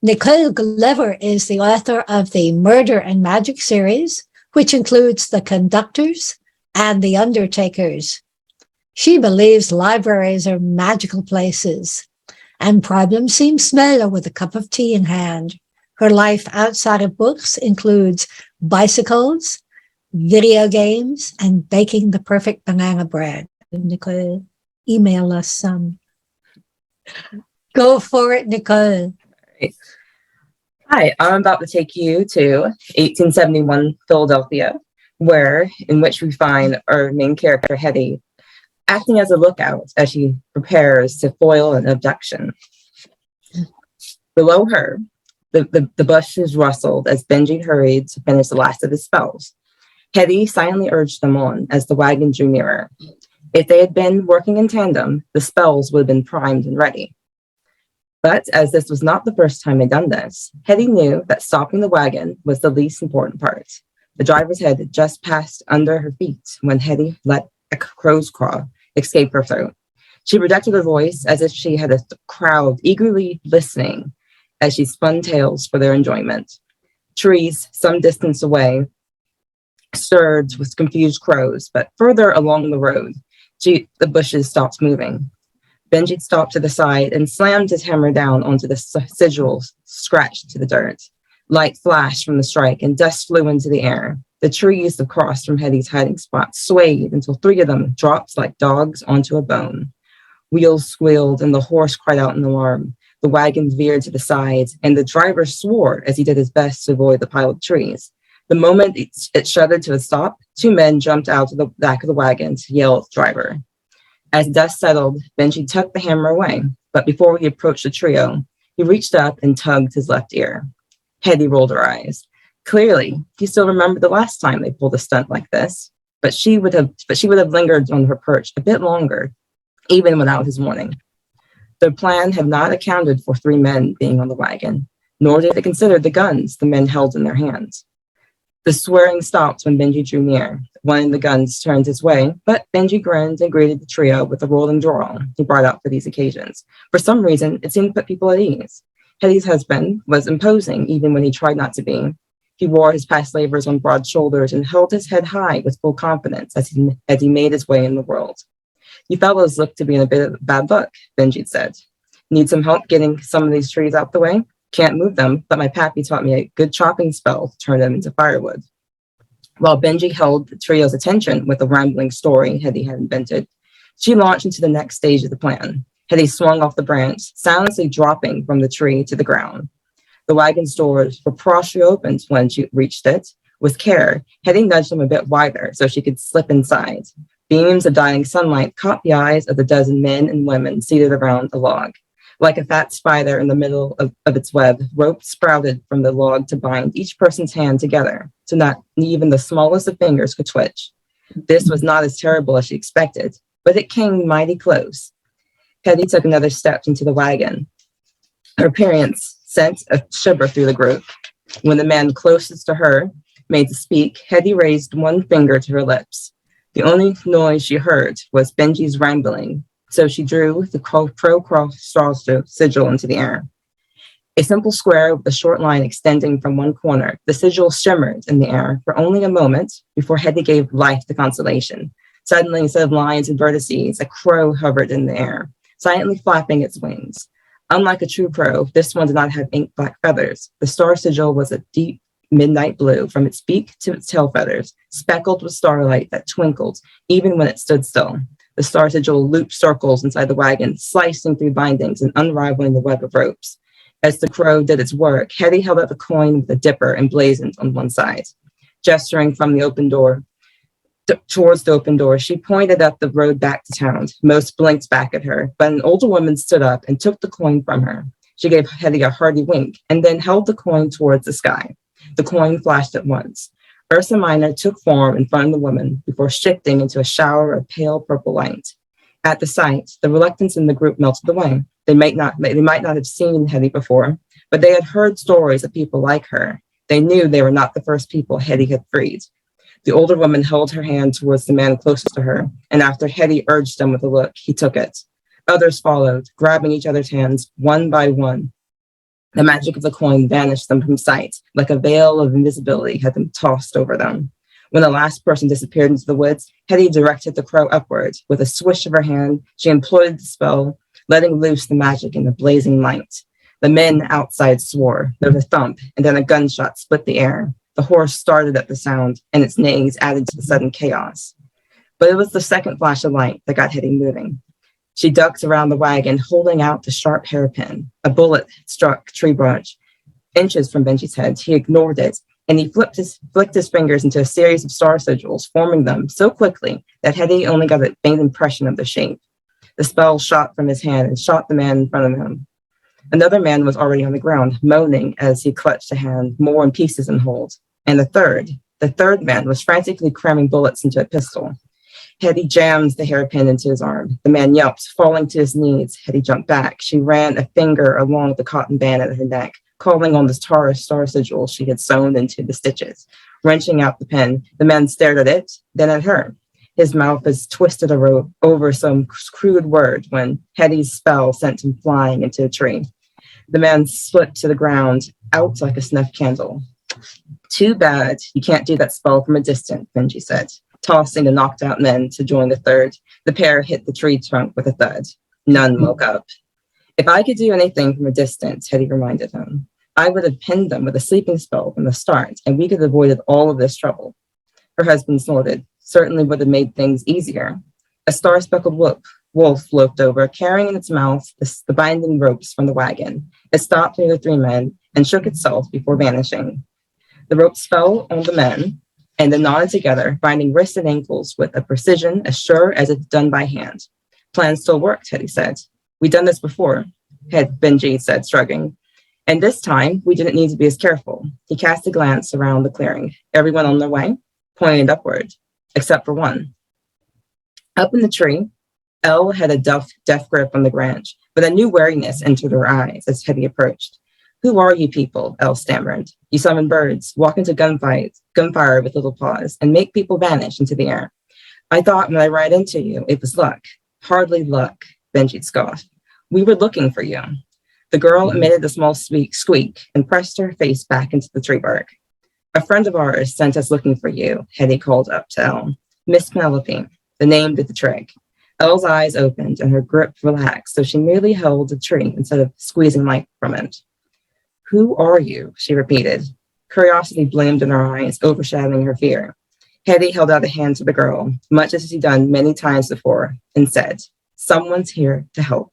Nicole Glover is the author of the Murder and Magic series, which includes The Conductors and The Undertakers. She believes libraries are magical places, and problems seem smaller with a cup of tea in hand. Her life outside of books includes bicycles, video games, and baking the perfect banana bread. Nicole, email us some. Go for it, Nicole. Right. Hi, I'm about to take you to 1871 Philadelphia, in which we find our main character, Hetty, acting as a lookout as she prepares to foil an abduction. Below her, the bushes rustled as Benji hurried to finish the last of his spells. Hetty silently urged them on as the wagon drew nearer. If they had been working in tandem, the spells would have been primed and ready. But as this was not the first time they'd done this, Hetty knew that stopping the wagon was the least important part. The driver's head had just passed under her feet when Hetty let a crow's craw escape her throat. She protected her voice as if she had a crowd eagerly listening as she spun tales for their enjoyment. Trees some distance away stirred with confused crows, but further along the road, the bushes stopped moving. Benji stopped to the side and slammed his hammer down onto the sigils scratched to the dirt. Light flashed from the strike and dust flew into the air. The trees across from Hetty's hiding spot swayed until three of them dropped like dogs onto a bone. Wheels squealed and the horse cried out in alarm. The wagon veered to the sides and the driver swore as he did his best to avoid the pile of trees. The moment it shuddered to a stop, two men jumped out of the back of the wagon to yell at the driver. As dust settled, Benji tucked the hammer away, but before he approached the trio, he reached up and tugged his left ear. Hetty rolled her eyes. Clearly, he still remembered the last time they pulled a stunt like this, but she would have lingered on her perch a bit longer, even without his warning. Their plan had not accounted for three men being on the wagon, nor did it consider the guns the men held in their hands. The swearing stopped when Benji drew near. One of the guns turned his way, but Benji grinned and greeted the trio with the rolling drawl he brought out for these occasions. For some reason, it seemed to put people at ease. Hetty's husband was imposing even when he tried not to be. He wore his past labors on broad shoulders and held his head high with full confidence as he made his way in the world. You fellows look to be in a bit of bad luck, Benji said. Need some help getting some of these trees out the way? Can't move them, but my pappy taught me a good chopping spell to turn them into firewood. While Benji held the trio's attention with a rambling story Hetty had invented, she launched into the next stage of the plan. Hetty swung off the branch, silently dropping from the tree to the ground. The wagon's doors were partially opened when she reached it. With care, Hetty nudged them a bit wider so she could slip inside. Beams of dying sunlight caught the eyes of the dozen men and women seated around the log. Like a fat spider in the middle of its web, rope sprouted from the log to bind each person's hand together, so not even the smallest of fingers could twitch. This was not as terrible as she expected, but it came mighty close. Hetty took another step into the wagon. Her appearance sent a shiver through the group. When the man closest to her made to speak, Hetty raised one finger to her lips. The only noise she heard was Benji's rambling, so she drew the crow-cross sigil into the air. A simple square with a short line extending from one corner, the sigil shimmered in the air for only a moment before Hetty gave life to constellation. Suddenly, instead of lines and vertices, a crow hovered in the air, silently flapping its wings. Unlike a true crow, this one did not have ink black feathers. The star sigil was a deep midnight blue from its beak to its tail feathers, speckled with starlight that twinkled even when it stood still. The star sigil looped circles inside the wagon, slicing through bindings and unraveling the web of ropes. As the crow did its work, Hetty held out the coin with a dipper emblazoned on one side. Gesturing from the open door, towards the open door, she pointed up the road back to town. Most blinked back at her, but an older woman stood up and took the coin from her. She gave Hetty a hearty wink and then held the coin towards the sky. The coin flashed at once. Ursa Minor took form in front of the woman before shifting into a shower of pale purple light. At the sight, the reluctance in the group melted away. They might not have seen Hetty before, but they had heard stories of people like her. They knew they were not the first people Hetty had freed. The older woman held her hand towards the man closest to her, and after Hetty urged him with a look, he took it. Others followed, grabbing each other's hands one by one. The magic of the coin vanished them from sight, like a veil of invisibility had them tossed over them. When the last person disappeared into the woods, Hetty directed the crow upward. With a swish of her hand, she employed the spell, letting loose the magic in the blazing light. The men outside swore. There was a thump, and then a gunshot split the air. The horse started at the sound, and its neighs added to the sudden chaos. But it was the second flash of light that got Hetty moving. She ducked around the wagon, holding out the sharp hairpin. A bullet struck a tree branch inches from Benji's head. He ignored it, and he flicked his fingers into a series of star sigils, forming them so quickly that Hetty only got a faint impression of the shape. The spell shot from his hand and shot the man in front of him. Another man was already on the ground, moaning as he clutched a hand, more in pieces and hold. And the third man was frantically cramming bullets into a pistol. Hetty jammed the hairpin into his arm. The man yelped, falling to his knees. Hetty jumped back. She ran a finger along the cotton band at her neck, calling on the star sigil she had sewn into the stitches. Wrenching out the pen, the man stared at it, then at her. His mouth was twisted over some crude word when Hetty's spell sent him flying into a tree. The man slipped to the ground, out like a snuff candle. Too bad you can't do that spell from a distance, Benji said, tossing the knocked out men to join the third. The pair hit the tree trunk with a thud. None woke up. If I could do anything from a distance, Hetty reminded him, I would have pinned them with a sleeping spell from the start, and we could have avoided all of this trouble. Her husband snorted. Certainly would have made things easier. A star-speckled wolf loped over, carrying in its mouth the binding ropes from the wagon. It stopped near the three men and shook itself before vanishing. The ropes fell on the men and then knotted together, binding wrists and ankles with a precision as sure as if done by hand. Plan still worked, Hetty said. We'd done this before, Benji said, shrugging. And this time, we didn't need to be as careful. He cast a glance around the clearing. Everyone on their way, pointed upward, except for one. Up in the tree, Elle had a deaf grip on the branch, but a new wariness entered her eyes as Hetty approached. Who are you people? Elle stammered. You summon birds, walk into gunfire with little pause, and make people vanish into the air. I thought when I ran into you, it was luck. Hardly luck, Benji scoffed. We were looking for you. The girl emitted a small squeak and pressed her face back into the tree bark. A friend of ours sent us looking for you, Hetty called up to Elle. Miss Penelope. The name did the trick. Elle's eyes opened and her grip relaxed, so she merely held the tree instead of squeezing light from it. Who are you? She repeated. Curiosity bloomed in her eyes, overshadowing her fear. Hetty held out a hand to the girl, much as she'd done many times before, and said, Someone's here to help.